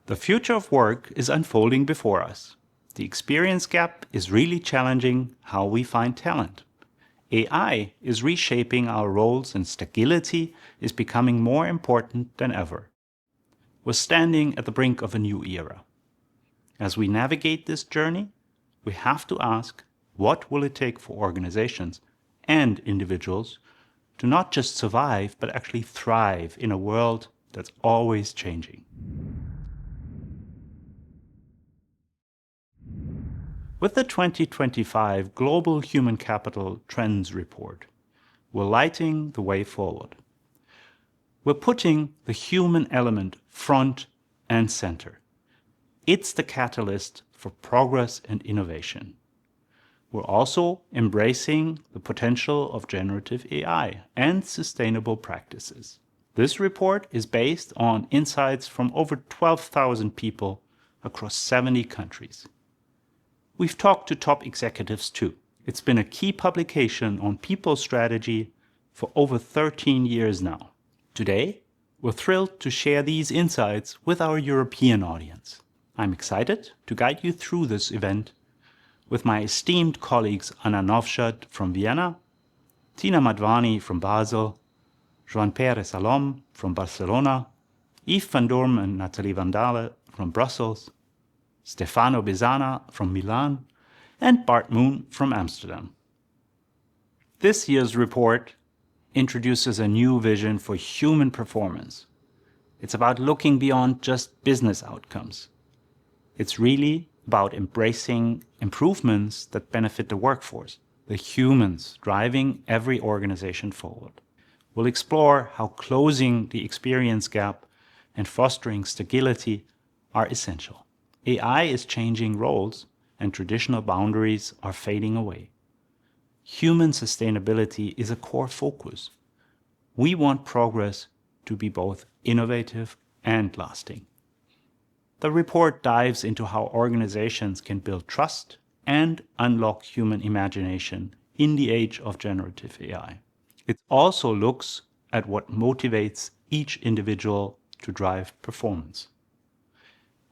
The future of work is unfolding before us. The experience gap is really challenging how we find talent. AI is reshaping our roles and stability is becoming more important than ever. We're standing at the brink of a new era. As we navigate this journey, we have to ask, what will it take for organizations and individuals to not just survive, but actually thrive in a world that's always changing? With the 2025 Global Human Capital Trends Report, we're lighting the way forward. We're putting the human element front and center. It's the catalyst for progress and innovation. We're also embracing the potential of generative AI and sustainable practices. This report is based on insights from over 12,000 people across 70 countries. We've talked to top executives too. It's been a key publication on people strategy for over 13 years now. Today, we're thrilled to share these insights with our European audience. I'm excited to guide you through this event with my esteemed colleagues Anna Novschat from Vienna, Tina Madwani from Basel, Joan-Pierre Salom from Barcelona, Yves van Dorm and Nathalie Vandale from Brussels, Stefano Besana from Milan, and Bart Moon from Amsterdam. This year's report introduces a new vision for human performance. It's about looking beyond just business outcomes. It's really about embracing improvements that benefit the workforce, the humans driving every organization forward. We'll explore how closing the experience gap and fostering stability are essential. AI is changing roles and traditional boundaries are fading away. Human sustainability is a core focus. We want progress to be both innovative and lasting. The report dives into how organizations can build trust and unlock human imagination in the age of generative AI. It also looks at what motivates each individual to drive performance.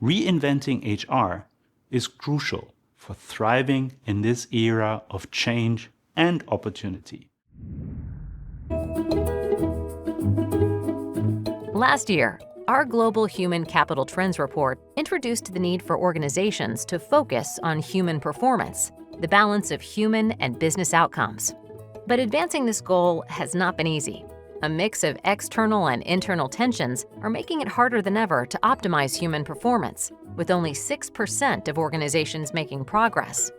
Reinventing HR is crucial for thriving in this era of change and opportunity. Last year, our Global Human Capital Trends Report introduced the need for organizations to focus on human performance, the balance of human and business outcomes. But advancing this goal has not been easy. A mix of external and internal tensions are making it harder than ever to optimize human performance, with only 6% of organizations making progress.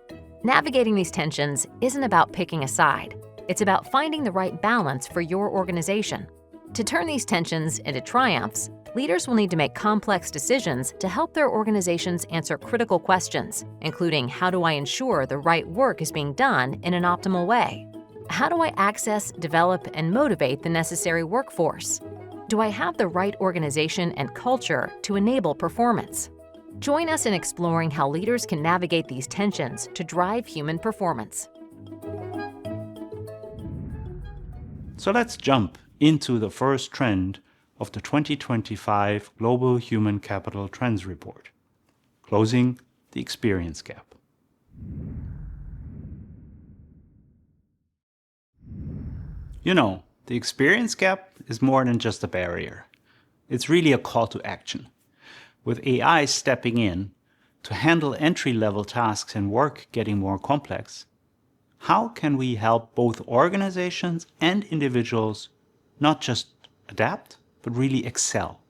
Navigating these tensions isn't about picking a side. It's about finding the right balance for your organization. To turn these tensions into triumphs, leaders will need to make complex decisions to help their organizations answer critical questions, including how do I ensure the right work is being done in an optimal way? How do I access, develop, and motivate the necessary workforce? Do I have the right organization and culture to enable performance? Join us in exploring how leaders can navigate these tensions to drive human performance. So let's jump into the first trend of the 2025 Global Human Capital Trends Report, closing the experience gap. You know, the experience gap is more than just a barrier. It's really a call to action. With AI stepping in to handle entry-level tasks and work getting more complex, how can we help both organizations and individuals not just adapt, but really excel?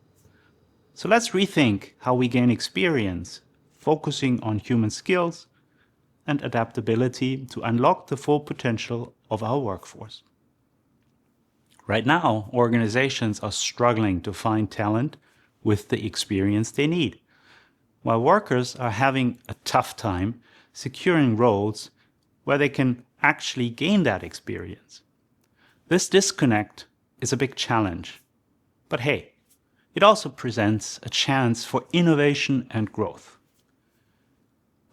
So let's rethink how we gain experience, focusing on human skills and adaptability to unlock the full potential of our workforce. Right now, organizations are struggling to find talent with the experience they need, while workers are having a tough time securing roles where they can actually gain that experience. This disconnect is a big challenge, but hey, it also presents a chance for innovation and growth.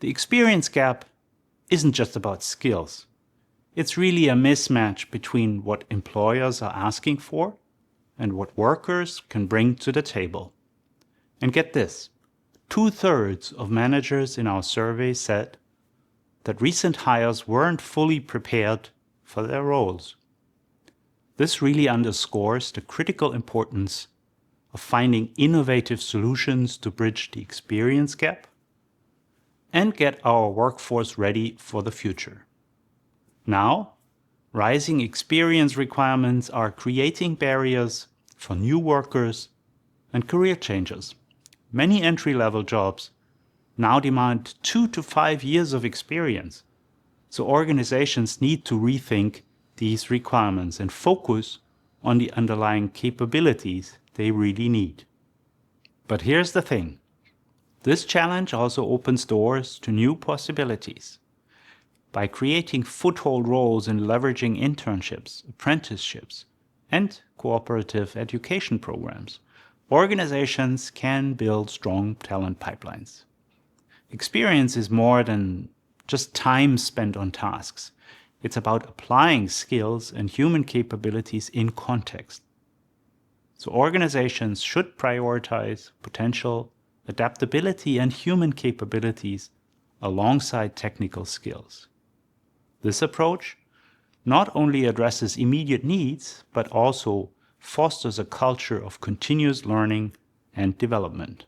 The experience gap isn't just about skills. It's really a mismatch between what employers are asking for and what workers can bring to the table. And get this, 2/3 of managers in our survey said that recent hires weren't fully prepared for their roles. This really underscores the critical importance of finding innovative solutions to bridge the experience gap and get our workforce ready for the future. Now, rising experience requirements are creating barriers for new workers and career changers. Many entry-level jobs now demand 2 to 5 years of experience, so organizations need to rethink these requirements and focus on the underlying capabilities they really need. But here's the thing. This challenge also opens doors to new possibilities. By creating foothold roles and leveraging internships, apprenticeships, and cooperative education programs, organizations can build strong talent pipelines. Experience is more than just time spent on tasks. It's about applying skills and human capabilities in context. So organizations should prioritize potential, adaptability, and human capabilities alongside technical skills. This approach not only addresses immediate needs, but also fosters a culture of continuous learning and development.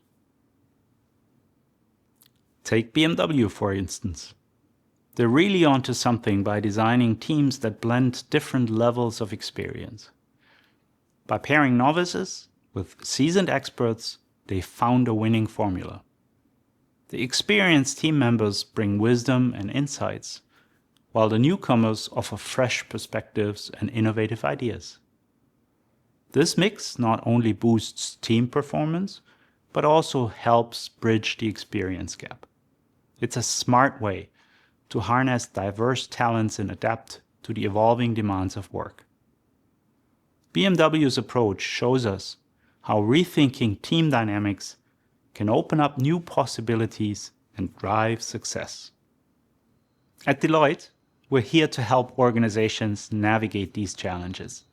Take BMW, for instance. They're really onto something by designing teams that blend different levels of experience. By pairing novices with seasoned experts, they found a winning formula. The experienced team members bring wisdom and insights, while the newcomers offer fresh perspectives and innovative ideas. This mix not only boosts team performance, but also helps bridge the experience gap. It's a smart way to harness diverse talents and adapt to the evolving demands of work. BMW's approach shows us how rethinking team dynamics can open up new possibilities and drive success. At Deloitte, we're here to help organizations navigate these challenges.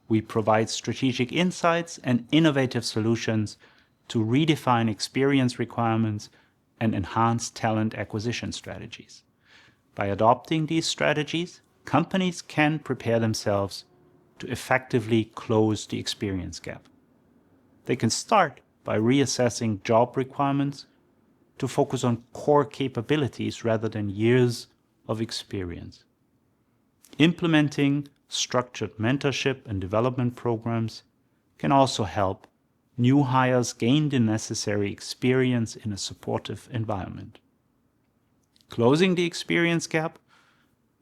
We provide strategic insights and innovative solutions to redefine experience requirements and enhance talent acquisition strategies. By adopting these strategies, companies can prepare themselves to effectively close the experience gap. They can start by reassessing job requirements to focus on core capabilities rather than years of experience. Implementing structured mentorship and development programs can also help new hires gain the necessary experience in a supportive environment. Closing the experience gap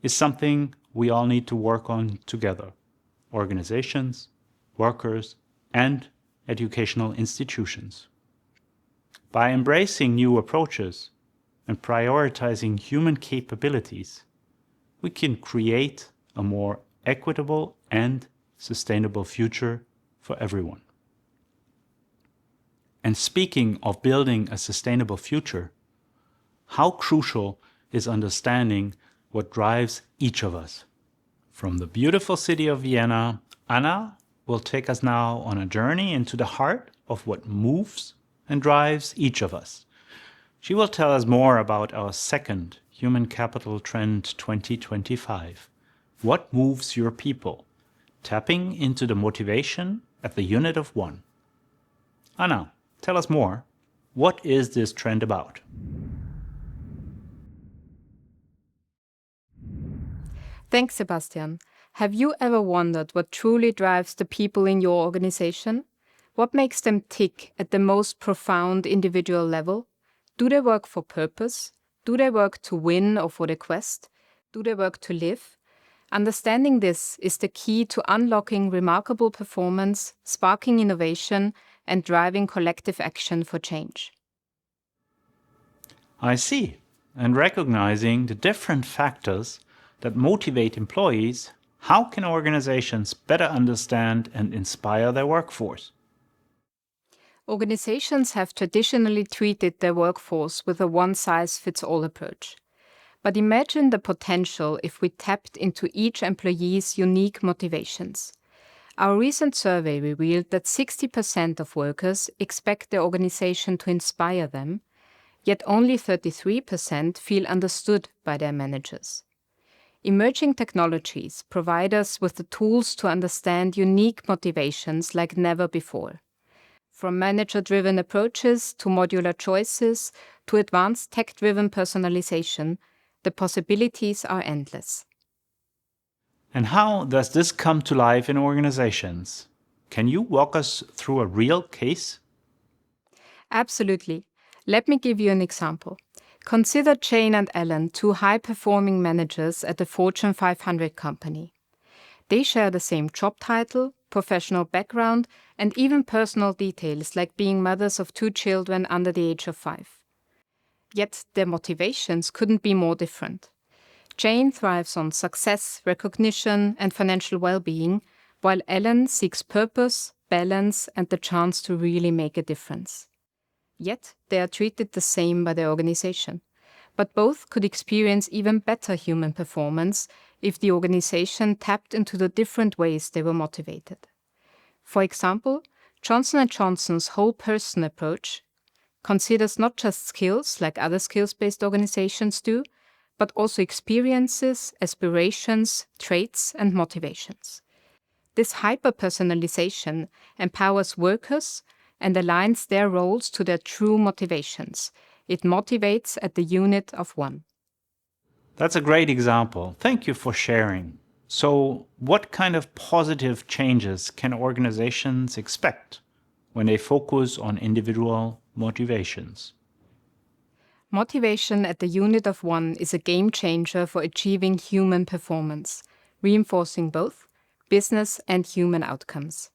is something we all need to work on together: organizations, workers, and educational institutions. By embracing new approaches and prioritizing human capabilities, we can create a more equitable and sustainable future for everyone. And speaking of building a sustainable future, how crucial is understanding what drives each of us? From the beautiful city of Vienna, Anna will take us now on a journey into the heart of what moves and drives each of us. She will tell us more about our second Human Capital Trend 2025. What moves your people? Tapping into the motivation at the unit of one. Anna, tell us more. What is this trend about? Thanks, Sebastian. Have you ever wondered what truly drives the people in your organization? What makes them tick at the most profound individual level? Do they work for purpose? Do they work to win or for the quest? Do they work to live? Understanding this is the key to unlocking remarkable performance, sparking innovation, and driving collective action for change. I see. And recognizing the different factors that motivate employees, how can organizations better understand and inspire their workforce? Organizations have traditionally treated their workforce with a one-size-fits-all approach. But imagine the potential if we tapped into each employee's unique motivations. Our recent survey revealed that 60% of workers expect their organization to inspire them, yet only 33% feel understood by their managers. Emerging technologies provide us with the tools to understand unique motivations like never before. From manager-driven approaches to modular choices to advanced tech-driven personalization, the possibilities are endless. And how does this come to life in organizations? Can you walk us through a real case? Absolutely. Let me give you an example. Consider Jane and Alan, two high-performing managers at a Fortune 500 company. They share the same job title, professional background, and even personal details like being mothers of 2 children under the age of 5. Yet their motivations couldn't be more different. Jane thrives on success, recognition, and financial well-being, while Alan seeks purpose, balance, and the chance to really make a difference. Yet they are treated the same by their organization. But both could experience even better human performance if the organization tapped into the different ways they were motivated. For example, Johnson & Johnson's whole person approach considers not just skills like other skills-based organizations do, but also experiences, aspirations, traits, and motivations. This hyper-personalization empowers workers and aligns their roles to their true motivations. It motivates at the unit of one. That's a great example. Thank you for sharing. So, what kind of positive changes can organizations expect when they focus on individual motivations? Motivation at the unit of one is a game changer for achieving human performance, reinforcing both business and human outcomes.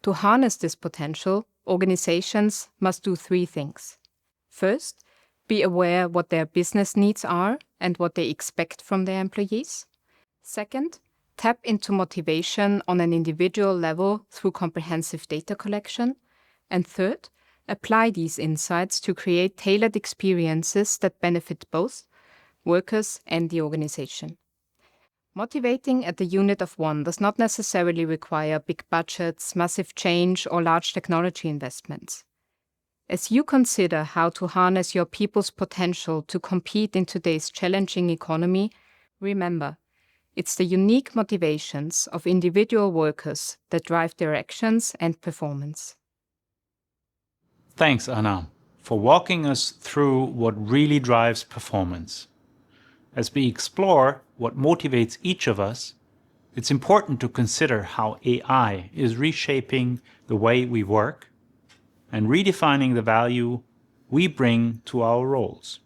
To harness this potential, organizations must do 3 things. First, be aware what their business needs are and what they expect from their employees. Second, tap into motivation on an individual level through comprehensive data collection. And third, apply these insights to create tailored experiences that benefit both workers and the organization. Motivating at the unit of one does not necessarily require big budgets, massive change, or large technology investments. As you consider how to harness your people's potential to compete in today's challenging economy, remember, it's the unique motivations of individual workers that drive their actions and performance. Thanks, Anna, for walking us through what really drives performance. As we explore what motivates each of us, it's important to consider how AI is reshaping the way we work and redefining the value we bring to our roles.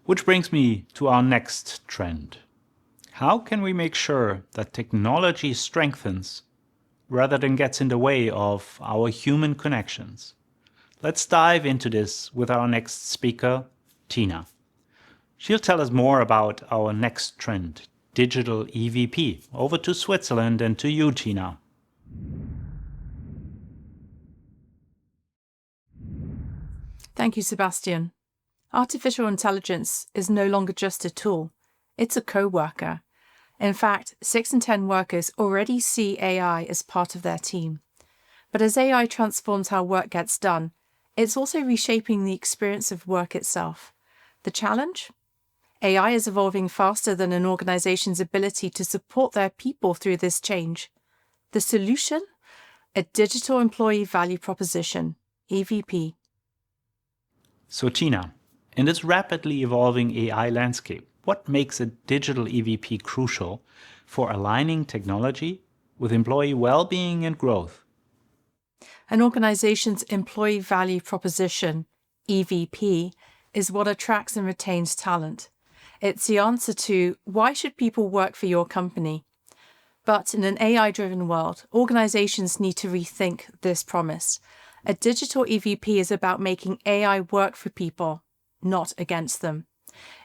Which brings me to our next trend. How can we make sure that technology strengthens rather than gets in the way of our human connections? Let's dive into this with our next speaker, Tina. She'll tell us more about our next trend, digital EVP. Over to Switzerland and to you, Tina. Thank you, Sebastian. Artificial intelligence is no longer just a tool, it's a co-worker. In fact, 6 in 10 workers already see AI as part of their team. But as AI transforms how work gets done, it's also reshaping the experience of work itself. The challenge? AI is evolving faster than an organization's ability to support their people through this change. The solution? A digital employee value proposition, EVP. So Tina, in this rapidly evolving AI landscape, what makes a digital EVP crucial for aligning technology with employee well-being and growth? An organization's employee value proposition, EVP, is what attracts and retains talent. It's the answer to why should people work for your company? But in an AI-driven world, organizations need to rethink this promise. A digital EVP is about making AI work for people, not against them.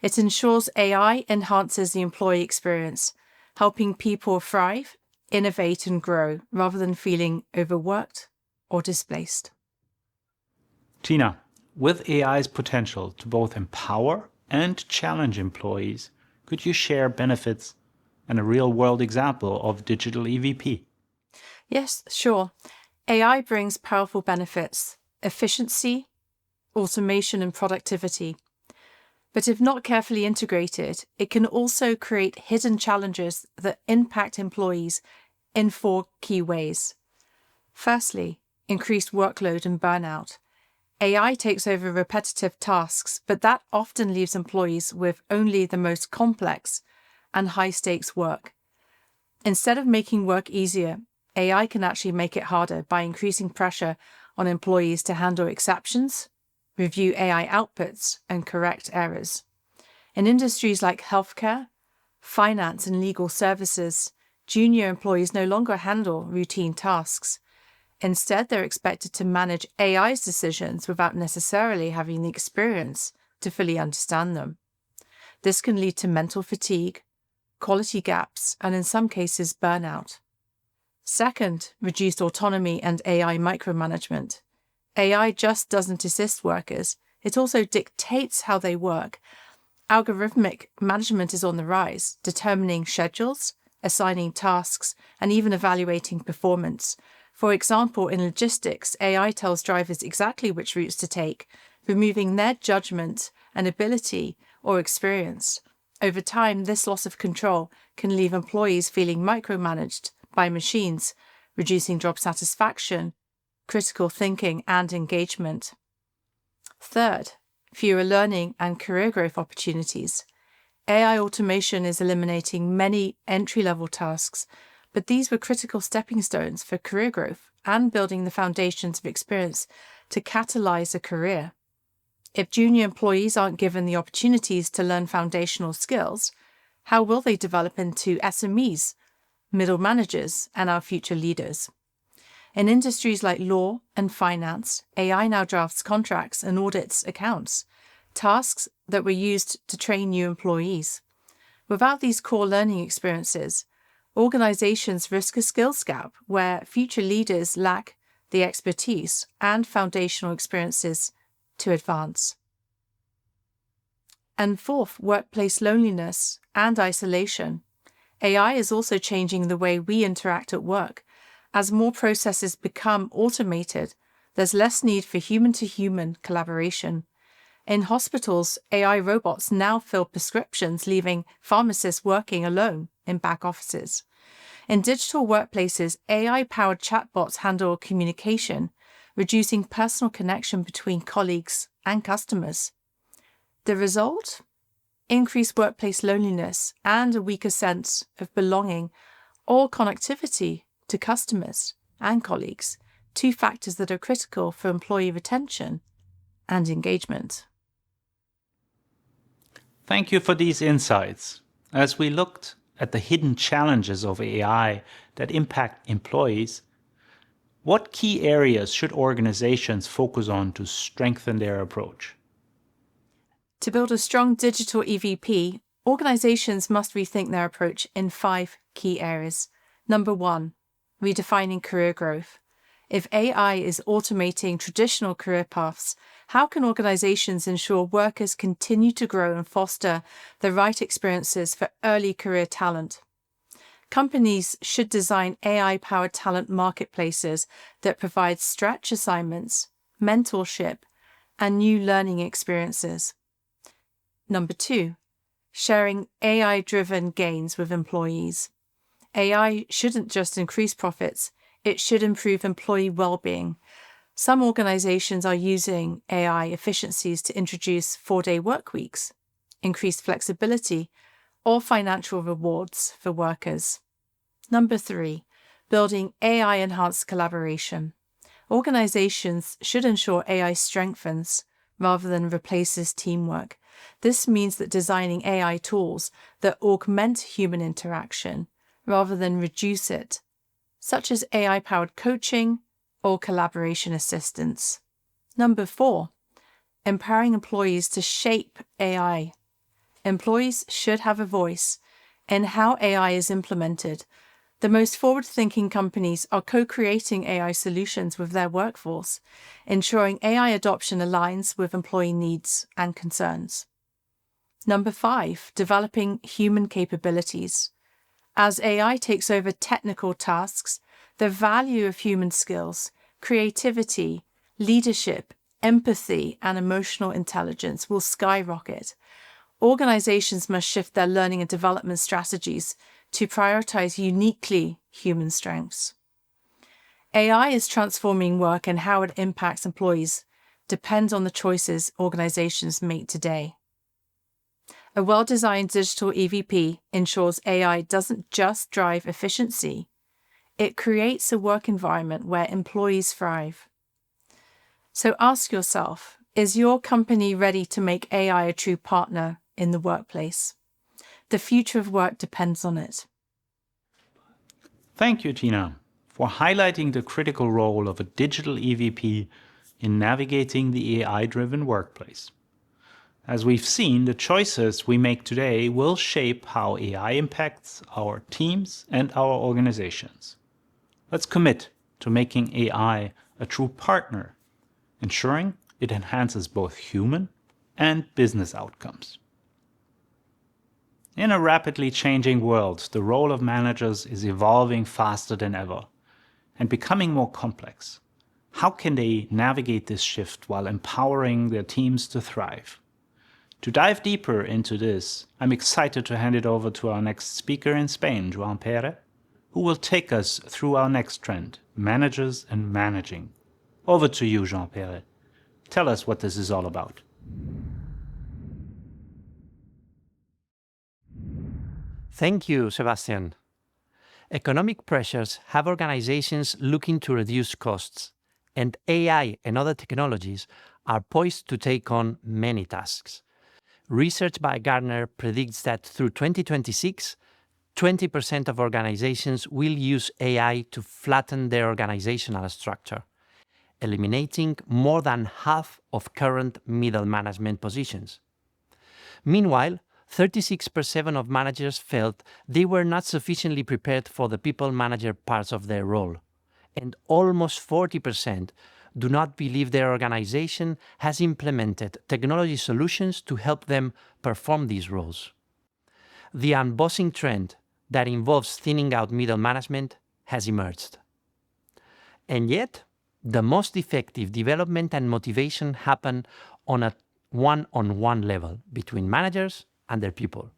It ensures AI enhances the employee experience, helping people thrive, innovate, and grow rather than feeling overworked or displaced. Tina, with AI's potential to both empower and challenge employees, could you share benefits and a real-world example of digital EVP? Yes, sure. AI brings powerful benefits: efficiency, automation, and productivity. But if not carefully integrated, it can also create hidden challenges that impact employees in 4 key ways. Firstly, increased workload and burnout. AI takes over repetitive tasks, but that often leaves employees with only the most complex and high-stakes work. Instead of making work easier, AI can actually make it harder by increasing pressure on employees to handle exceptions, review AI outputs, and correct errors. In industries like healthcare, finance, and legal services, junior employees no longer handle routine tasks. Instead, they're expected to manage AI's decisions without necessarily having the experience to fully understand them. This can lead to mental fatigue, quality gaps, and in some cases, burnout. Second, reduced autonomy and AI micromanagement. AI just doesn't assist workers, it also dictates how they work. Algorithmic management is on the rise, determining schedules, assigning tasks, and even evaluating performance. For example, in logistics, AI tells drivers exactly which routes to take, removing their judgment and ability or experience. Over time, this loss of control can leave employees feeling micromanaged by machines, reducing job satisfaction, critical thinking, and engagement. Third, fewer learning and career growth opportunities. AI automation is eliminating many entry-level tasks, but these were critical stepping stones for career growth and building the foundations of experience to catalyze a career. If junior employees aren't given the opportunities to learn foundational skills, how will they develop into SMEs, middle managers, and our future leaders? In industries like law and finance, AI now drafts contracts and audits accounts, tasks that were used to train new employees. Without these core learning experiences, organizations risk a skills gap where future leaders lack the expertise and foundational experiences to advance. And fourth, workplace loneliness and isolation. AI is also changing the way we interact at work. As more processes become automated, there's less need for human-to-human collaboration. In hospitals, AI robots now fill prescriptions, leaving pharmacists working alone in back offices. In digital workplaces, AI-powered chatbots handle communication, reducing personal connection between colleagues and customers. The result? Increased workplace loneliness and a weaker sense of belonging or connectivity to customers and colleagues, 2 factors that are critical for employee retention and engagement. Thank you for these insights. As we looked at the hidden challenges of AI that impact employees, what key areas should organizations focus on to strengthen their approach? To build a strong digital EVP, organizations must rethink their approach in 5 key areas. Number 1, redefining career growth. If AI is automating traditional career paths, how can organizations ensure workers continue to grow and foster the right experiences for early career talent? Companies should design AI-powered talent marketplaces that provide stretch assignments, mentorship, and new learning experiences. Number 2, sharing AI-driven gains with employees. AI shouldn't just increase profits, it should improve employee well-being. Some organizations are using AI efficiencies to introduce 4-day work weeks, increased flexibility, or financial rewards for workers. Number 3, building AI-enhanced collaboration. Organizations should ensure AI strengthens rather than replaces teamwork. This means that designing AI tools that augment human interaction rather than reduce it, such as AI-powered coaching or collaboration assistance. Number 4, empowering employees to shape AI. Employees should have a voice in how AI is implemented. The most forward-thinking companies are co-creating AI solutions with their workforce, ensuring AI adoption aligns with employee needs and concerns. Number 5, developing human capabilities. As AI takes over technical tasks, the value of human skills, creativity, leadership, empathy, and emotional intelligence will skyrocket. Organizations must shift their learning and development strategies to prioritize uniquely human strengths. AI is transforming work, and how it impacts employees depends on the choices organizations make today. A well-designed digital EVP ensures AI doesn't just drive efficiency, it creates a work environment where employees thrive. So ask yourself, is your company ready to make AI a true partner in the workplace? The future of work depends on it. Thank you, Tina, for highlighting the critical role of a digital EVP in navigating the AI-driven workplace. As we've seen, the choices we make today will shape how AI impacts our teams and our organizations. Let's commit to making AI a true partner, ensuring it enhances both human and business outcomes. In a rapidly changing world, the role of managers is evolving faster than ever and becoming more complex. How can they navigate this shift while empowering their teams to thrive? To dive deeper into this, I'm excited to hand it over to our next speaker in Spain, Joan Pere, who will take us through our next trend, managers and managing. Over to you, Joan Pere. Tell us what this is all about. Thank you, Sebastian. Economic pressures have organizations looking to reduce costs, and AI and other technologies are poised to take on many tasks. Research by Gartner predicts that through 2026, 20% of organizations will use AI to flatten their organizational structure, eliminating more than half of current middle management positions. Meanwhile, 36% of managers felt they were not sufficiently prepared for the people manager parts of their role, and almost 40% do not believe their organization has implemented technology solutions to help them perform these roles. The unbossing trend that involves thinning out middle management has emerged. And yet, the most effective development and motivation happen on a one-on-one level between managers and their people.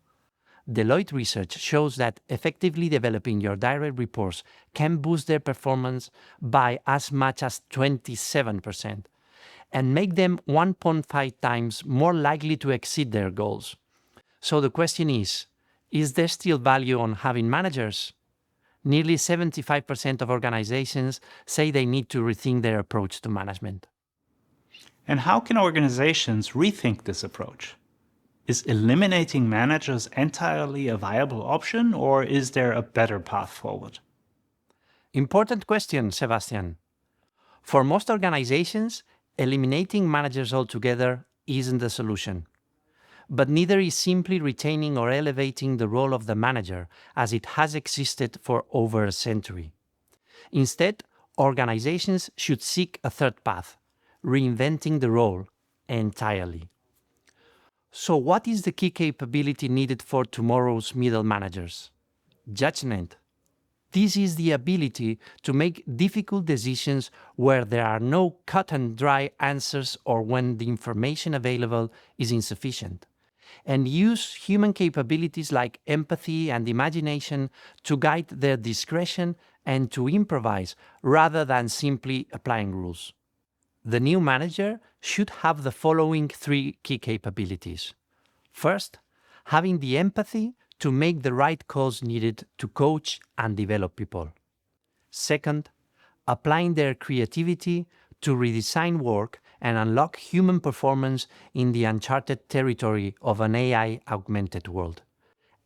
Deloitte research shows that effectively developing your direct reports can boost their performance by as much as 27% and make them 1.5 times more likely to exceed their goals. So the question is there still value on having managers? Nearly 75% of organizations say they need to rethink their approach to management. And how can organizations rethink this approach? Is eliminating managers entirely a viable option, or is there a better path forward? Important question, Sebastian. For most organizations, eliminating managers altogether isn't the solution. But neither is simply retaining or elevating the role of the manager as it has existed for over a century. Instead, organizations should seek a third path, reinventing the role entirely. So what is the key capability needed for tomorrow's middle managers? Judgment. This is the ability to make difficult decisions where there are no cut and dry answers or when the information available is insufficient, and use human capabilities like empathy and imagination to guide their discretion and to improvise rather than simply applying rules. The new manager should have the following three key capabilities. First, having the empathy to make the right calls needed to coach and develop people. Second, applying their creativity to redesign work and unlock human performance in the uncharted territory of an AI-augmented world.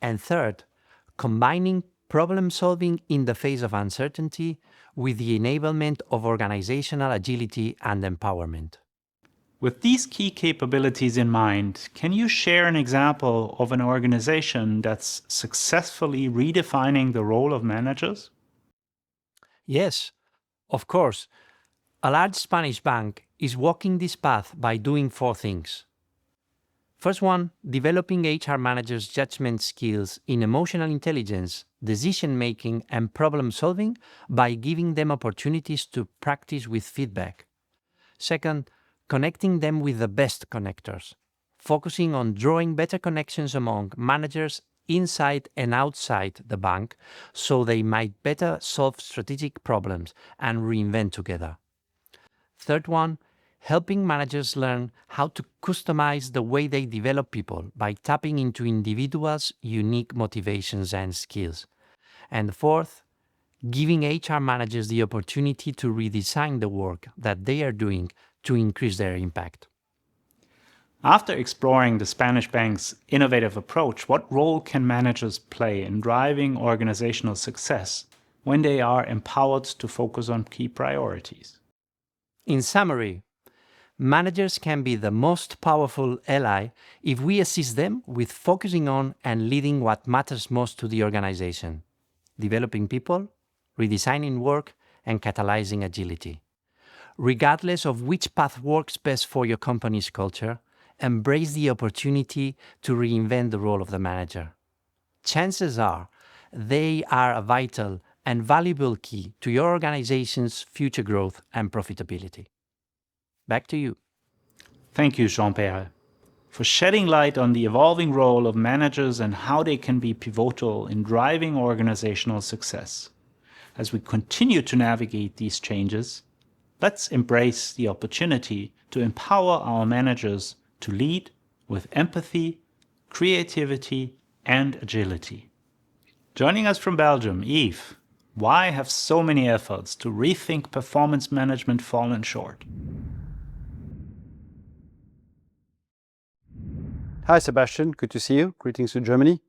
And third, combining problem-solving in the face of uncertainty with the enablement of organizational agility and empowerment. With these key capabilities in mind, can you share an example of an organization that's successfully redefining the role of managers? Yes, of course. A large Spanish bank is walking this path by doing four things. First one, developing HR managers' judgment skills in emotional intelligence, decision-making, and problem-solving by giving them opportunities to practice with feedback. Second, connecting them with the best connectors, focusing on drawing better connections among managers inside and outside the bank so they might better solve strategic problems and reinvent together. Third one, helping managers learn how to customize the way they develop people by tapping into individuals' unique motivations and skills. And fourth, giving HR managers the opportunity to redesign the work that they are doing to increase their impact. After exploring the Spanish bank's innovative approach, what role can managers play in driving organizational success when they are empowered to focus on key priorities? In summary, managers can be the most powerful ally if we assist them with focusing on and leading what matters most to the organization, developing people, redesigning work, and catalyzing agility. Regardless of which path works best for your company's culture, embrace the opportunity to reinvent the role of the manager. Chances are they are a vital and valuable key to your organization's future growth and profitability. Back to you. Thank you, Jean-Pierre, for shedding light on the evolving role of managers and how they can be pivotal in driving organizational success. As we continue to navigate these changes, let's embrace the opportunity to empower our managers to lead with empathy, creativity, and agility. Joining us from Belgium, Yves, why have so many efforts to rethink performance management fallen short? Hi Sebastian, good to see you. Greetings to Germany.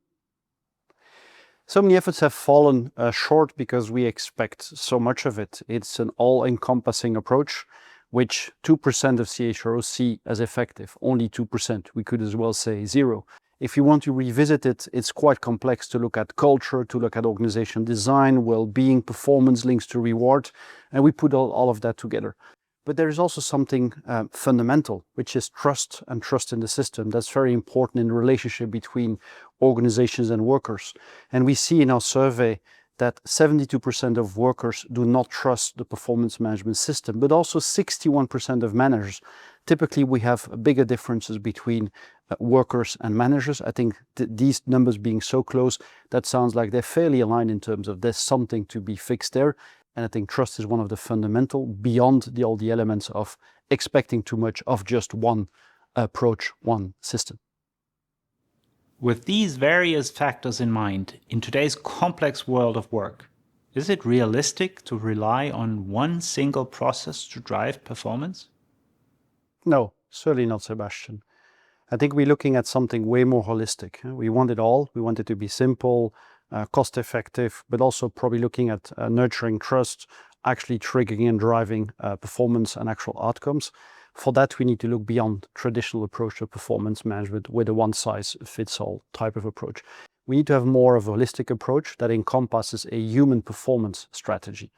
So many efforts have fallen short because we expect so much of it. It's an all-encompassing approach, which 2% of CHROs see as effective, only 2%. We could as well say 0. If you want to revisit it, it's quite complex to look at culture, to look at organization design, well-being, performance links to reward, and we put all of that together. But there is also something fundamental, which is trust and trust in the system. That's very important in the relationship between organizations and workers. And we see in our survey that 72% of workers do not trust the performance management system, but also 61% of managers. Typically, we have bigger differences between workers and managers. I think these numbers being so close, that sounds like they're fairly aligned in terms of there's something to be fixed there. And I think trust is one of the fundamental beyond all the elements of expecting too much of just one approach, one system. With these various factors in mind, in today's complex world of work, is it realistic to rely on one single process to drive performance? No, certainly not, Sebastian. I think we're looking at something way more holistic. We want it all. We want it to be simple, cost effective, but also probably looking at nurturing trust, actually triggering and driving performance and actual outcomes. For that, we need to look beyond traditional approach to performance management with a one-size-fits-all type of approach. We need to have more of a holistic approach that encompasses a human performance strategy.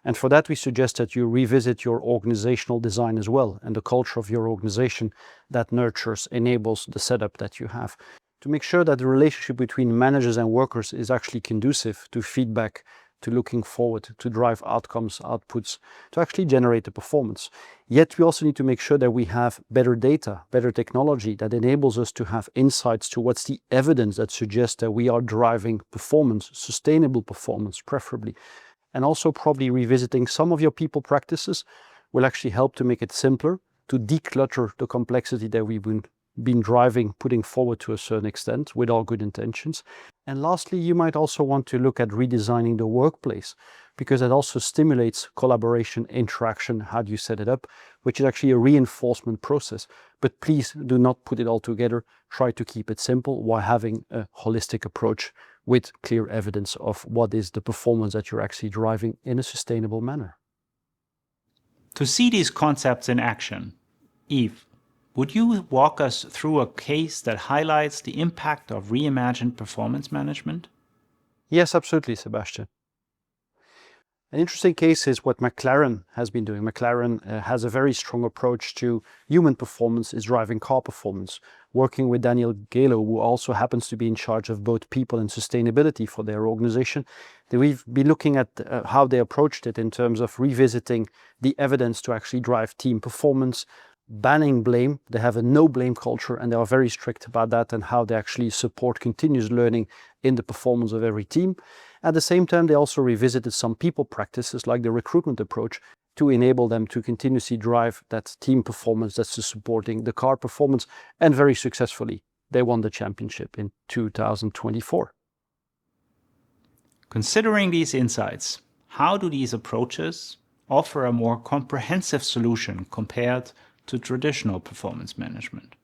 And for that, we suggest that you revisit your organizational design as well and the culture of your organization that nurtures, enables the setup that you have, to make sure that the relationship between managers and workers is actually conducive to feedback, to looking forward, to drive outcomes, outputs, to actually generate the performance. Yet we also need to make sure that we have better data, better technology that enables us to have insights to what's the evidence that suggests that we are driving performance, sustainable performance preferably. And also probably revisiting some of your people practices will actually help to make it simpler, to declutter the complexity that we've been driving, putting forward to a certain extent with all good intentions. And lastly, you might also want to look at redesigning the workplace, because it also stimulates collaboration, interaction, how do you set it up, which is actually a reinforcement process. But please do not put it all together. Try to keep it simple while having a holistic approach with clear evidence of what is the performance that you're actually driving in a sustainable manner. To see these concepts in action, Yves, would you walk us through a case that highlights the impact of reimagined performance management? Yes, absolutely, Sebastian. An interesting case is what McLaren has been doing. McLaren has a very strong approach to human performance, is driving car performance, working with Daniel Galo, who also happens to be in charge of both people and sustainability for their organization. We've been looking at how they approached it in terms of revisiting the evidence to actually drive team performance, banning blame. They have a no blame culture and they are very strict about that and how they actually support continuous learning in the performance of every team. At the same time, they also revisited some people practices like the recruitment approach to enable them to continuously drive that team performance that's supporting the car performance, and very successfully they won the championship in 2024. Considering these insights, how do these approaches offer a more comprehensive solution compared to traditional performance management?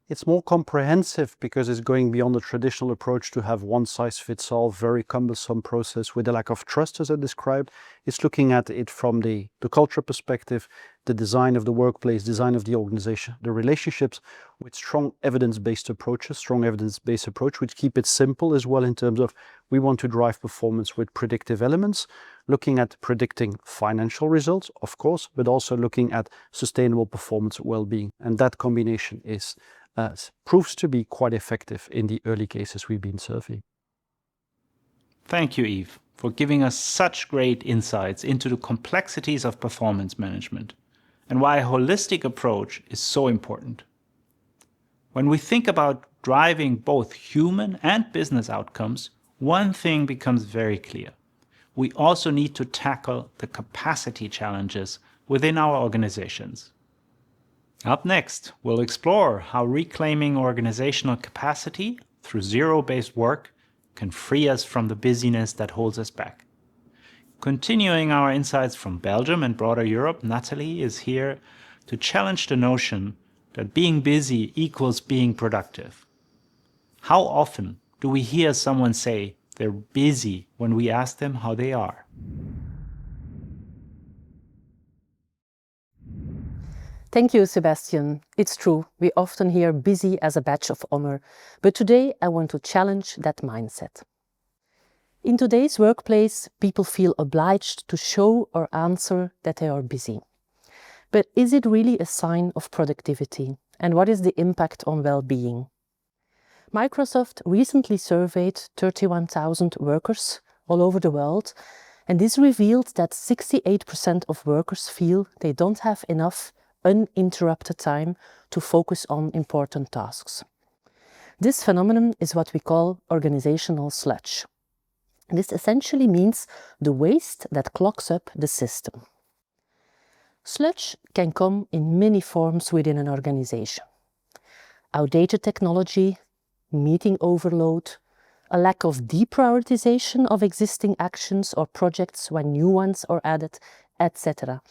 It's more comprehensive because it's going beyond the traditional approach to have one-size-fits-all, very cumbersome process with a lack of trust, as I described. It's looking at it from the culture perspective, the design of the workplace, design of the organization, the relationships with strong evidence-based approach, which keep it simple as well in terms of we want to drive performance with predictive elements, looking at predicting financial results, of course, but also looking at sustainable performance well-being. And that combination proves to be quite effective in the early cases we've been surveying. Thank you, Yves, for giving us such great insights into the complexities of performance management and why a holistic approach is so important. When we think about driving both human and business outcomes, one thing becomes very clear. We also need to tackle the capacity challenges within our organizations. Up next, we'll explore how reclaiming organizational capacity through zero-based work can free us from the busyness that holds us back. Continuing our insights from Belgium and broader Europe, Natalie is here to challenge the notion that being busy equals being productive. How often do we hear someone say they're busy when we ask them how they are? Thank you, Sebastian. It's true, we often hear busy as a badge of honor, but today I want to challenge that mindset. In today's workplace, people feel obliged to show or answer that they are busy. But is it really a sign of productivity? And what is the impact on well-being? Microsoft recently surveyed 31,000 workers all over the world, and this revealed that 68% of workers feel they don't have enough uninterrupted time to focus on important tasks. This phenomenon is what we call organizational sludge. This essentially means the waste that clogs up the system. Sludge can come in many forms within an organization. Outdated technology, meeting overload, a lack of deprioritization of existing actions or projects when new ones are added, etc.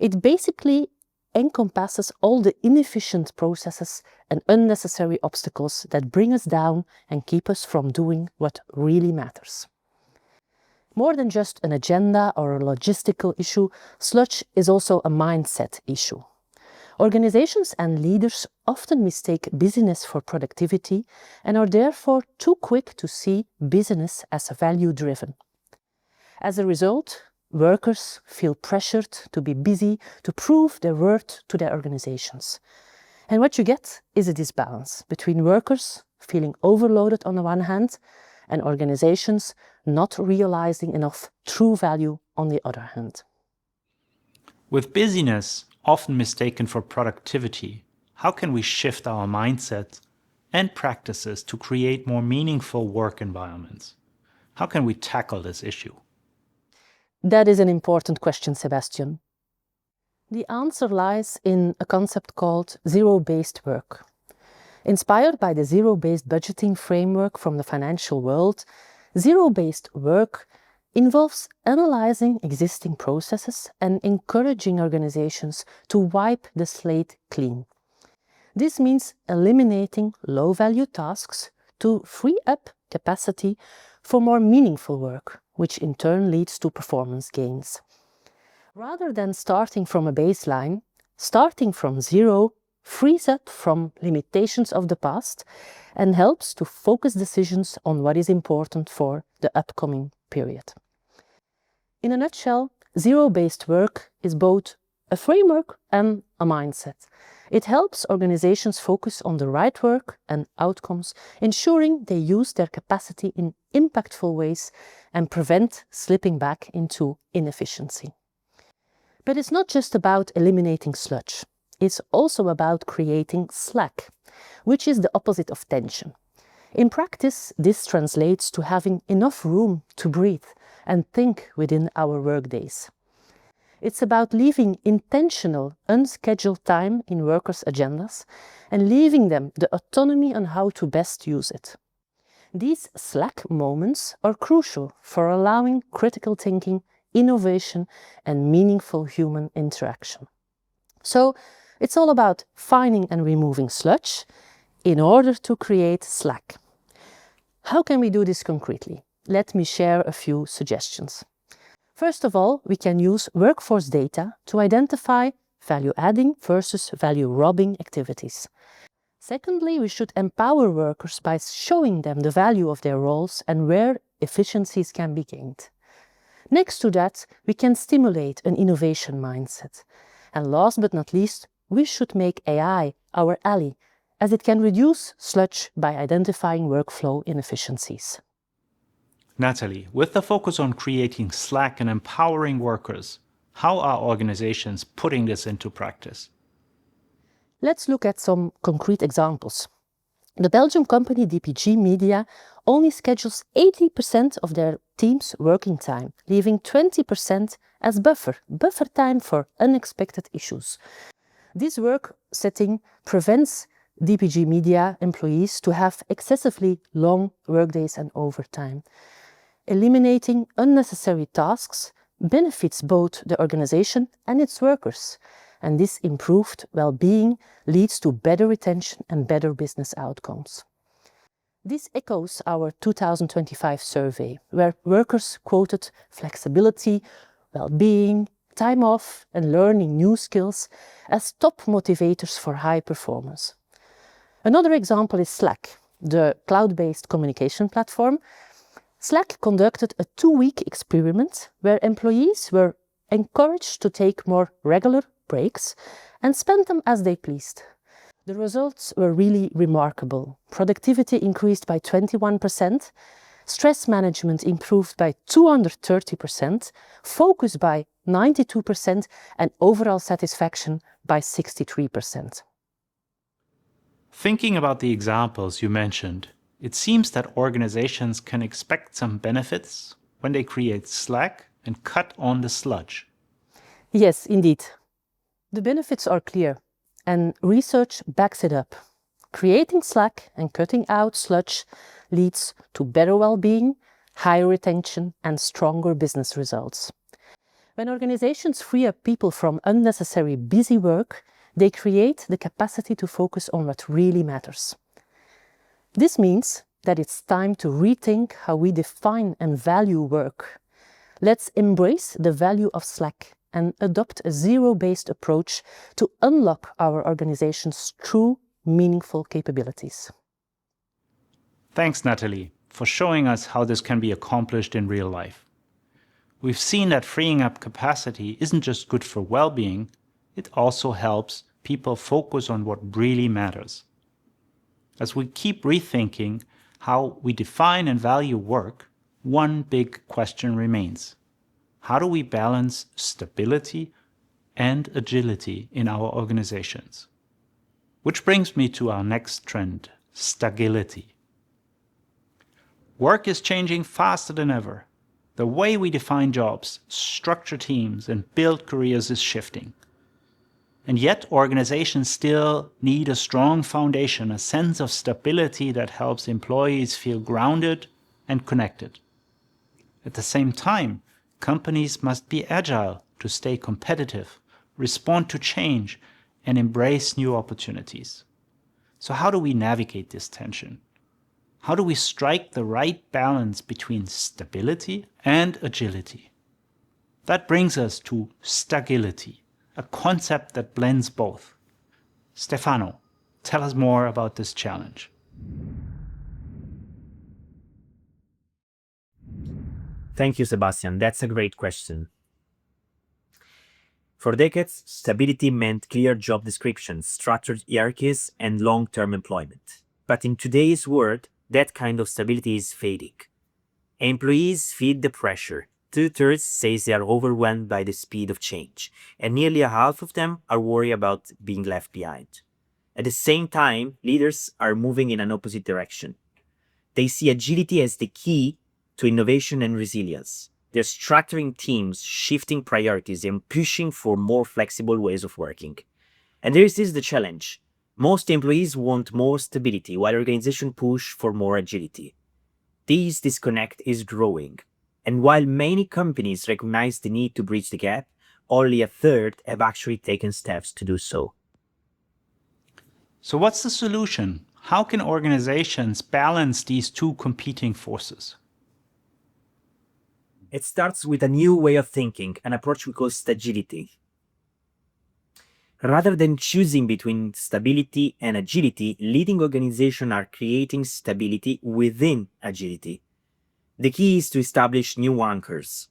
It basically encompasses all the inefficient processes and unnecessary obstacles that bring us down and keep us from doing what really matters. More than just an agenda or a logistical issue, sludge is also a mindset issue. Organizations and leaders often mistake busyness for productivity and are therefore too quick to see business as value-driven. As a result, workers feel pressured to be busy to prove their worth to their organizations. And what you get is a disbalance between workers feeling overloaded on the one hand and organizations not realizing enough true value on the other hand. With busyness often mistaken for productivity, how can we shift our mindset and practices to create more meaningful work environments? How can we tackle this issue? That is an important question, Sebastian. The answer lies in a concept called zero-based work. Inspired by the zero-based budgeting framework from the financial world, zero-based work involves analyzing existing processes and encouraging organizations to wipe the slate clean. This means eliminating low-value tasks to free up capacity for more meaningful work, which in turn leads to performance gains. Rather than starting from a baseline, starting from zero frees up from limitations of the past and helps to focus decisions on what is important for the upcoming period. In a nutshell, zero-based work is both a framework and a mindset. It helps organizations focus on the right work and outcomes, ensuring they use their capacity in impactful ways and prevent slipping back into inefficiency. But it's not just about eliminating sludge. It's also about creating slack, which is the opposite of tension. In practice, this translates to having enough room to breathe and think within our workdays. It's about leaving intentional, unscheduled time in workers' agendas and leaving them the autonomy on how to best use it. These slack moments are crucial for allowing critical thinking, innovation, and meaningful human interaction. So, it's all about finding and removing sludge in order to create slack. How can we do this concretely? Let me share a few suggestions. First of all, we can use workforce data to identify value-adding versus value-robbing activities. Secondly, we should empower workers by showing them the value of their roles and where efficiencies can be gained. Next to that, we can stimulate an innovation mindset. And last but not least, we should make AI our ally, as it can reduce sludge by identifying workflow inefficiencies. Natalie, with the focus on creating slack and empowering workers, how are organizations putting this into practice? Let's look at some concrete examples. The Belgian company DPG Media only schedules 80% of their team's working time, leaving 20% as buffer time for unexpected issues. This work setting prevents DPG Media employees to have excessively long workdays and overtime. Eliminating unnecessary tasks benefits both the organization and its workers, and this improved well-being leads to better retention and better business outcomes. This echoes our 2025 survey, where workers quoted flexibility, well-being, time off, and learning new skills as top motivators for high performance. Another example is Slack, the cloud-based communication platform. Slack conducted a 2-week experiment where employees were encouraged to take more regular breaks and spend them as they pleased. The results were really remarkable. Productivity increased by 21%, stress management improved by 230%, focus by 92%, and overall satisfaction by 63%. Thinking about the examples you mentioned, it seems that organizations can expect some benefits when they create slack and cut on the sludge. Yes, indeed. The benefits are clear, and research backs it up. Creating slack and cutting out sludge leads to better well-being, higher retention, and stronger business results. When organizations free up people from unnecessary busy work, they create the capacity to focus on what really matters. This means that it's time to rethink how we define and value work. Let's embrace the value of slack and adopt a zero-based approach to unlock our organization's true, meaningful capabilities. Thanks, Natalie, for showing us how this can be accomplished in real life. We've seen that freeing up capacity isn't just good for well-being, it also helps people focus on what really matters. As we keep rethinking how we define and value work, one big question remains. How do we balance stability and agility in our organizations? Which brings me to our next trend, stagility. Work is changing faster than ever. The way we define jobs, structure teams, and build careers is shifting. And yet organizations still need a strong foundation, a sense of stability that helps employees feel grounded and connected. At the same time, companies must be agile to stay competitive, respond to change, and embrace new opportunities. So how do we navigate this tension? How do we strike the right balance between stability and agility? That brings us to stagility, a concept that blends both. Stefano, tell us more about this challenge. Thank you, Sebastian. That's a great question. For decades, stability meant clear job descriptions, structured hierarchies, and long-term employment. But in today's world, that kind of stability is fading. Employees feel the pressure. 2/3 say they are overwhelmed by the speed of change, and nearly a half of them are worried about being left behind. At the same time, leaders are moving in an opposite direction. They see agility as the key to innovation and resilience. They're structuring teams, shifting priorities, and pushing for more flexible ways of working. And this is the challenge. Most employees want more stability, while organizations push for more agility. This disconnect is growing. And while many companies recognize the need to bridge the gap, only a third have actually taken steps to do so. So what's the solution? How can organizations balance these two competing forces? It starts with a new way of thinking, an approach we call stagility. Rather than choosing between stability and agility, leading organizations are creating stability within agility. The key is to establish new anchors,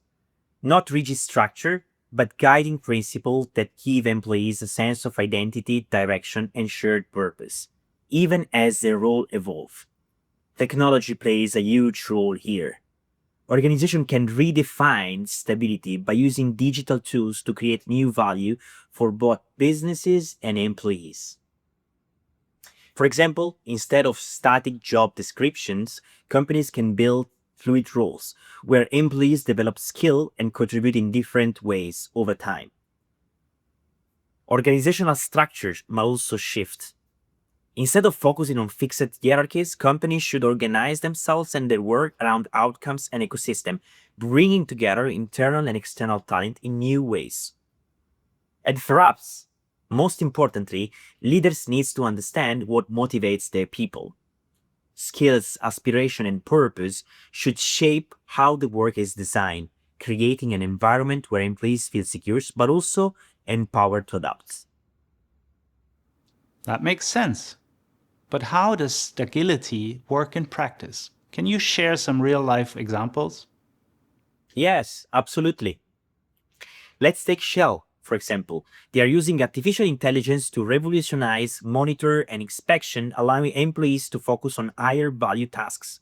not rigid structure, but guiding principles that give employees a sense of identity, direction, and shared purpose, even as their role evolves. Technology plays a huge role here. Organizations can redefine stability by using digital tools to create new value for both businesses and employees. For example, instead of static job descriptions, companies can build fluid roles where employees develop skill and contribute in different ways over time. Organizational structures must also shift. Instead of focusing on fixed hierarchies, companies should organize themselves and their work around outcomes and ecosystem, bringing together internal and external talent in new ways. And perhaps, most importantly, leaders need to understand what motivates their people. Skills, aspiration, and purpose should shape how the work is designed, creating an environment where employees feel secure but also empowered to adapt. That makes sense. But how does stagility work in practice? Can you share some real-life examples? Yes, absolutely. Let's take Shell, for example. They are using artificial intelligence to revolutionize monitor and inspection, allowing employees to focus on higher value tasks.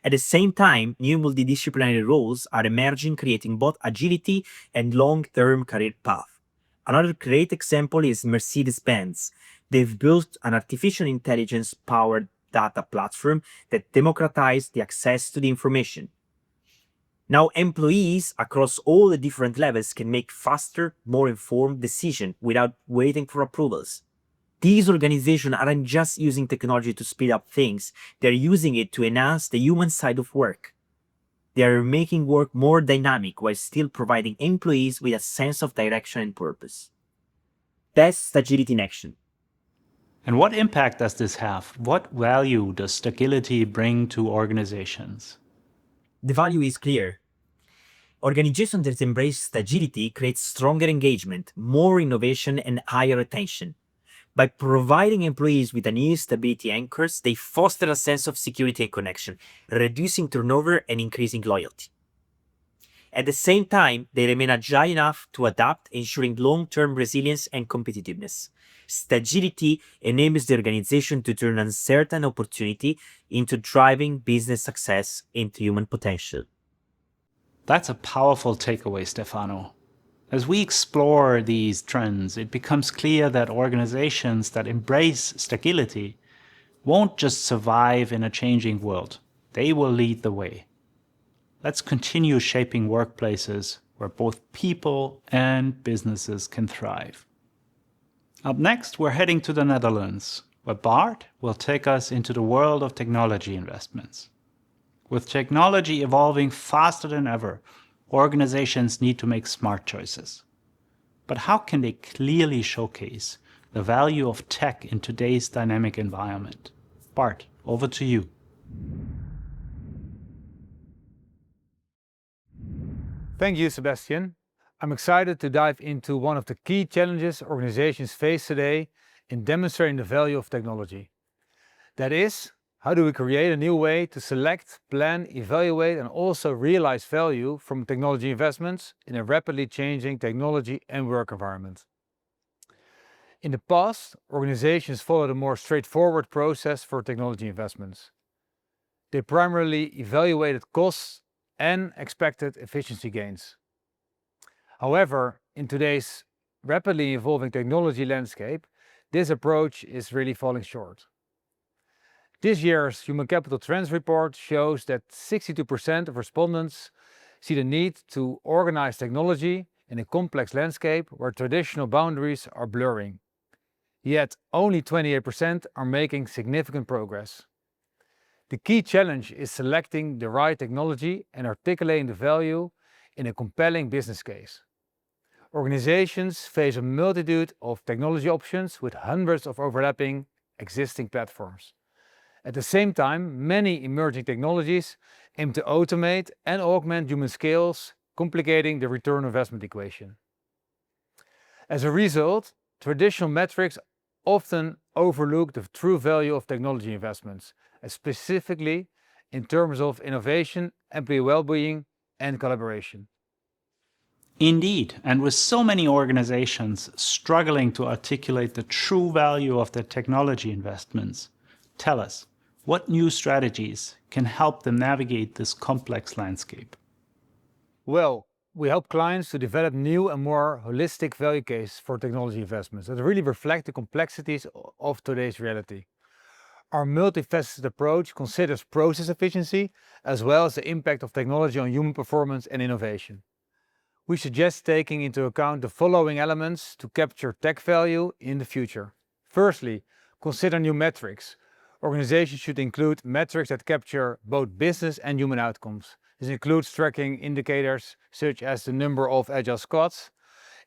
At the same time, new multidisciplinary roles are emerging, creating both agility and long-term career path. Another great example is Mercedes-Benz. They've built an artificial intelligence-powered data platform that democratized the access to the information. Now, employees across all the different levels can make faster, more informed decisions without waiting for approvals. These organizations aren't just using technology to speed up things, they're using it to enhance the human side of work. They are making work more dynamic while still providing employees with a sense of direction and purpose. That's agility in action. And what impact does this have? What value does stagility bring to organizations? The value is clear. Organizations that embrace agility create stronger engagement, more innovation, and higher retention. By providing employees with a new stability anchors, they foster a sense of security and connection, reducing turnover and increasing loyalty. At the same time, they remain agile enough to adapt, ensuring long-term resilience and competitiveness. Stagility enables the organization to turn uncertain opportunity into driving business success into human potential. That's a powerful takeaway, Stefano. As we explore these trends, it becomes clear that organizations that embrace stagility won't just survive in a changing world. They will lead the way. Let's continue shaping workplaces where both people and businesses can thrive. Up next, we're heading to the Netherlands, where Bart will take us into the world of technology investments. With technology evolving faster than ever, organizations need to make smart choices. But how can they clearly showcase the value of tech in today's dynamic environment? Bart, over to you. Thank you, Sebastian. I'm excited to dive into one of the key challenges organizations face today in demonstrating the value of technology. That is, How do we create a new way to select, plan, evaluate, and also realize value from technology investments in a rapidly changing technology and work environment? In the past, organizations followed a more straightforward process for technology investments. They primarily evaluated costs and expected efficiency gains. However, in today's rapidly evolving technology landscape, this approach is really falling short. This year's Human Capital Trends report shows that 62% of respondents see the need to organize technology in a complex landscape where traditional boundaries are blurring. Yet only 28% are making significant progress. The key challenge is selecting the right technology and articulating the value in a compelling business case. Organizations face a multitude of technology options with hundreds of overlapping existing platforms. At the same time, many emerging technologies aim to automate and augment human skills, complicating the return on investment equation. As a result, traditional metrics often overlook the true value of technology investments, specifically in terms of innovation, employee well-being, and collaboration. Indeed, and with so many organizations struggling to articulate the true value of their technology investments, tell us, what new strategies can help them navigate this complex landscape? Well, we help clients to develop new and more holistic value cases for technology investments that really reflect the complexities of today's reality. Our multifaceted approach considers process efficiency as well as the impact of technology on human performance and innovation. We suggest taking into account the following elements to capture tech value in the future. Firstly, consider new metrics. Organizations should include metrics that capture both business and human outcomes. This includes tracking indicators such as the number of agile squads,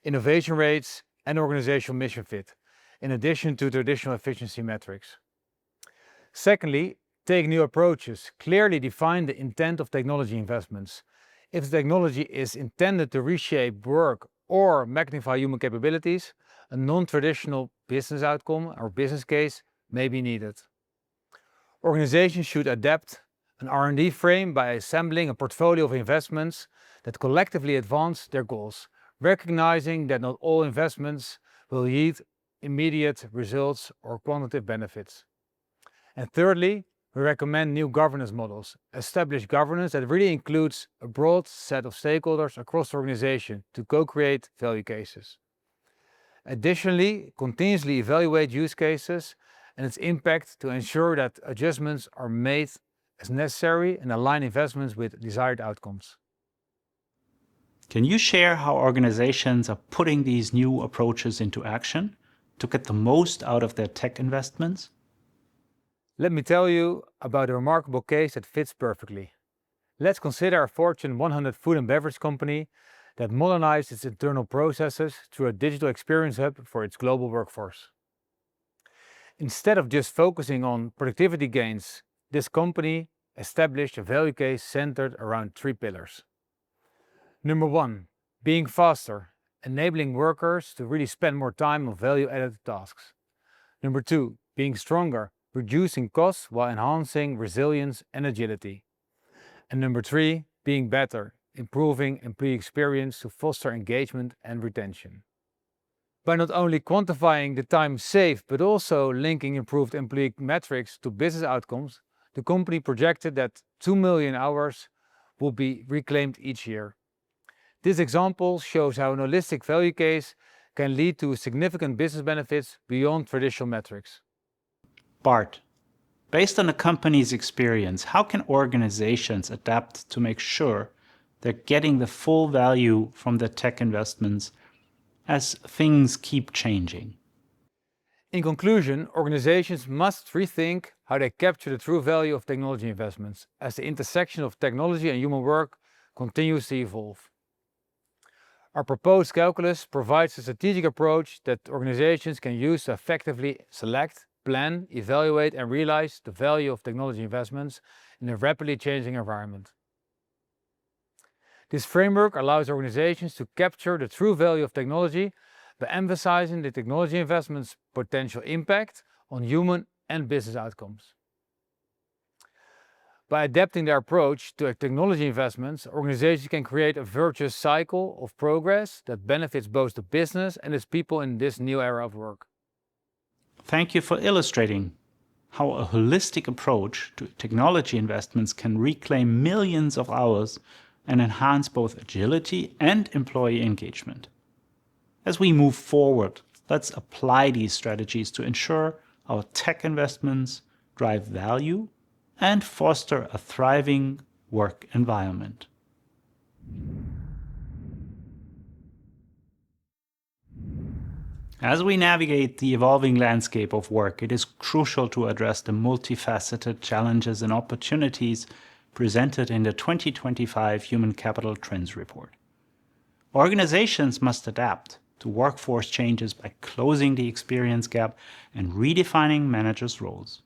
innovation rates, and organizational mission fit, in addition to traditional efficiency metrics. Secondly, take new approaches. Clearly define the intent of technology investments. If the technology is intended to reshape work or magnify human capabilities, a non-traditional business outcome or business case may be needed. Organizations should adapt an R&D frame by assembling a portfolio of investments that collectively advance their goals, recognizing that not all investments will yield immediate results or quantitative benefits. And thirdly, we recommend new governance models. Establish governance that really includes a broad set of stakeholders across the organization to co-create value cases. Additionally, continuously evaluate use cases and its impact to ensure that adjustments are made as necessary and align investments with desired outcomes. Can you share how organizations are putting these new approaches into action to get the most out of their tech investments? Let me tell you about a remarkable case that fits perfectly. Let's consider a Fortune 100 food and beverage company that modernized its internal processes through a digital experience hub for its global workforce. Instead of just focusing on productivity gains, this company established a value case centered around 3 pillars. Number 1, being faster, enabling workers to really spend more time on value-added tasks. Number 2, being stronger, reducing costs while enhancing resilience and agility. And number 3, being better, improving employee experience to foster engagement and retention. By not only quantifying the time saved, but also linking improved employee metrics to business outcomes, the company projected that 2 million hours will be reclaimed each year. This example shows how an holistic value case can lead to significant business benefits beyond traditional metrics. Bart, based on the company's experience, how can organizations adapt to make sure they're getting the full value from their tech investments as things keep changing? In conclusion, organizations must rethink how they capture the true value of technology investments as the intersection of technology and human work continues to evolve. Our proposed calculus provides a strategic approach that organizations can use to effectively select, plan, evaluate, and realize the value of technology investments in a rapidly changing environment. This framework allows organizations to capture the true value of technology by emphasizing the technology investment's potential impact on human and business outcomes. By adapting their approach to technology investments, organizations can create a virtuous cycle of progress that benefits both the business and its people in this new era of work. Thank you for illustrating how a holistic approach to technology investments can reclaim millions of hours and enhance both agility and employee engagement. As we move forward, let's apply these strategies to ensure our tech investments drive value and foster a thriving work environment. As we navigate the evolving landscape of work, it is crucial to address the multifaceted challenges and opportunities presented in the 2025 Human Capital Trends Report. Organizations must adapt to workforce changes by closing the experience gap and redefining managers' roles.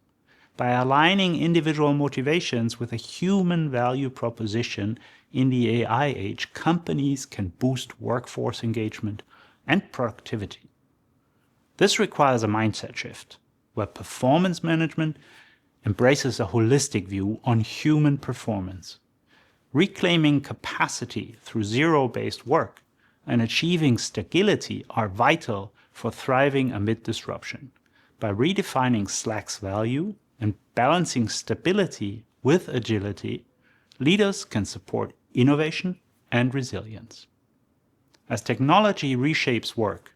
By aligning individual motivations with a human value proposition in the AI age, companies can boost workforce engagement and productivity. This requires a mindset shift, where performance management embraces a holistic view on human performance. Reclaiming capacity through zero-based work and achieving stability are vital for thriving amid disruption. By redefining Slack's value and balancing stability with agility, leaders can support innovation and resilience. As technology reshapes work,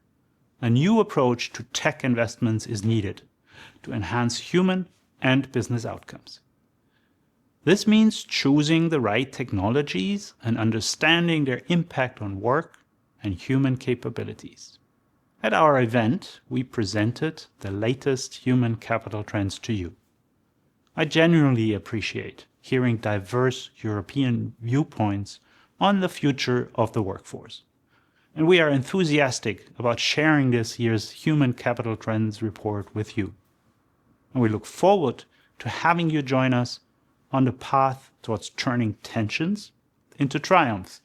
a new approach to tech investments is needed to enhance human and business outcomes. This means choosing the right technologies and understanding their impact on work and human capabilities. At our event, we presented the latest human capital trends to you. I genuinely appreciate hearing diverse European viewpoints on the future of the workforce. And we are enthusiastic about sharing this year's Human Capital Trends report with you. And we look forward to having you join us on the path towards turning tensions into triumphs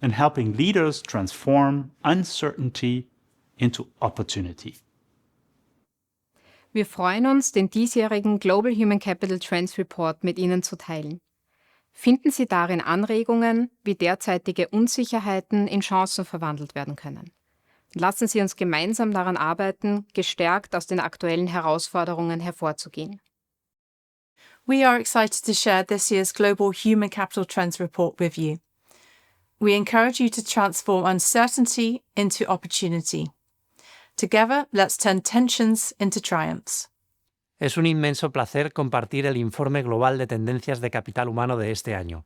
and helping leaders transform uncertainty into opportunity. Wir freuen uns, den diesjährigen Global Human Capital Trends Report mit Ihnen zu teilen. Finden Sie darin Anregungen, wie derzeitige Unsicherheiten in Chancen verwandelt werden können? Lassen Sie uns gemeinsam daran arbeiten, gestärkt aus den aktuellen Herausforderungen hervorzugehen. We are excited to share this year's Global Human Capital Trends Report with you. We encourage you to transform uncertainty into opportunity. Together, let's turn tensions into triumphs. Es un inmenso placer compartir el informe global de tendencias de capital humano de este año.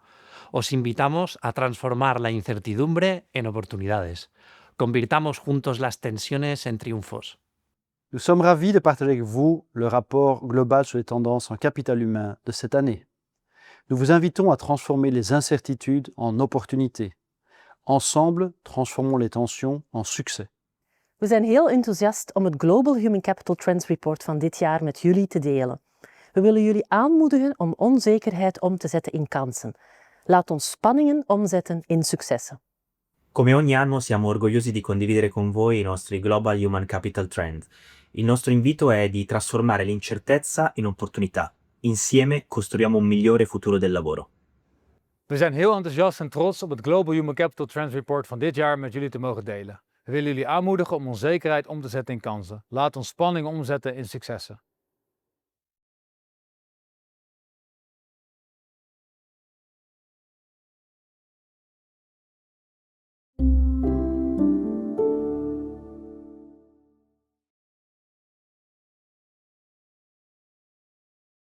Os invitamos a transformar la incertidumbre en oportunidades. Convirtamos juntos las tensiones en triunfos. Nous sommes ravis de partager avec vous le rapport global sur les tendances en capital humain de cette année. Nous vous invitons à transformer les incertitudes en opportunités. Ensemble, transformons les tensions en succès. We zijn heel enthousiast om het Global Human Capital Trends Report van dit jaar met jullie te delen. We willen jullie aanmoedigen om onzekerheid om te zetten in kansen. Laat ons spanningen omzetten in successen. Come ogni anno siamo orgogliosi di condividere con voi i nostri Global Human Capital Trend. Il nostro invito è di trasformare l'incertezza in opportunità. Insieme costruiamo un migliore futuro del lavoro. We zijn heel enthousiast en trots op het Global Human Capital Trends Report van dit jaar met jullie te mogen delen. We willen jullie aanmoedigen om onzekerheid om te zetten in kansen. Laat ons spanning omzetten in successen.